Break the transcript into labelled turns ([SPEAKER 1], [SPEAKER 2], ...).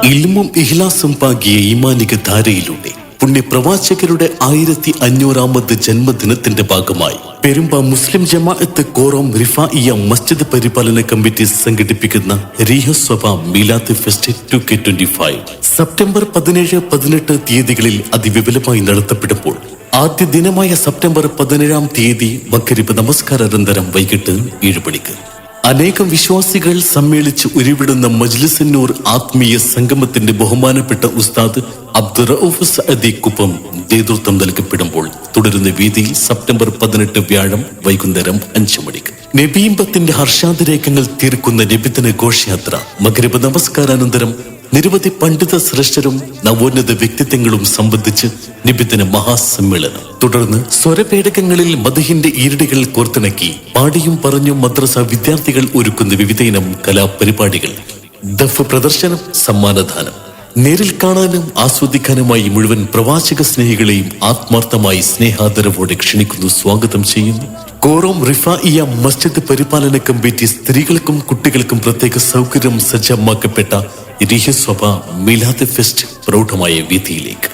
[SPEAKER 1] ഇൽമും ഇഖ്ലാസും പാകിയ ഈമാനിക ധാരയിലൂടെ പുണ്യപ്രവാചകരുടെ 1500ാമത് ജന്മദിനത്തിന്റെ ഭാഗമായി പെരുമ്പ മുസ്ലിം ജമാഅത്ത് കോറോം റിഫായിയ മസ്ജിദ് പരിപാലന കമ്മിറ്റി സംഘടിപ്പിക്കുന്ന റീഹസ്വഭ മീലാദ് ഫെസ്റ്റ് 2K25 സെപ്റ്റംബർ 17-18 തീയതികളിൽ അതിവിപുലമായി നടത്തപ്പെടുമ്പോൾ ആദ്യ ദിനമായ സെപ്റ്റംബർ 17-ാം തീയതി മഗ്‌രിബ് നമസ്കാരാനന്തരം വൈകിട്ട് 7 മണിക്ക് അനേകം വിശ്വാസികൾ സമ്മേളിച്ച് ഉരുവിടുന്ന മജ്ലിസുന്നൂർ ആത്മീയ സംഗമത്തിന്റെ ബഹുമാനപ്പെട്ട ഉസ്താദ് അബ്ദുറഊഫ് സഅദി കുപ്പം നേതൃത്വം നൽകപ്പെടുമ്പോൾ തുടരുന്ന വേദിയിൽ സെപ്റ്റംബർ 18 വ്യാഴം വൈകുന്നേരം 5 മണിക്ക് നബീമ്പത്തിന്റെ ഹർഷാതിരേഖങ്ങൾ തീർക്കുന്ന നബിദിന ഘോഷയാത്ര മഗ്‌രിബ് നമസ്കാരാനന്തരം നിരവധി പണ്ഡിത ശ്രേഷ്ഠരും നവോന്നത വ്യക്തിത്വങ്ങളും സംബന്ധിച്ച് നബിദിന മഹാസമ്മേളനം തുടർന്ന് സ്വരപേടകങ്ങളിൽ മദ്ഹിന്റെ ഈരടികൾ കോർത്തിണക്കി പാടിയും പറഞ്ഞും മദ്രസ വിദ്യാർത്ഥികൾ ഒരുക്കുന്ന വിവിധയിനം കലാപരിപാടികൾ, ദഫ് പ്രദർശനം, സമ്മാനദാനം. നേരിൽ കാണാനും ആസ്വദിക്കാനുമായി മുഴുവൻ പ്രവാചക സ്നേഹികളെയും ആത്മാർത്ഥമായി സ്നേഹാദരവോടെ ക്ഷണിക്കുന്നു, സ്വാഗതം ചെയ്യുന്നു. കോറോം റിഫായിയ മസ്ജിദ് പരിപാലന കമ്മിറ്റി സ്ത്രീകൾക്കും കുട്ടികൾക്കും പ്രത്യേക സൗകര്യം സജ്ജമാക്കപ്പെട്ട റീഹസ്വഭ മീലാദ് ഫെസ്റ്റ് പ്രൗഢമായ വേദിയിലേക്ക്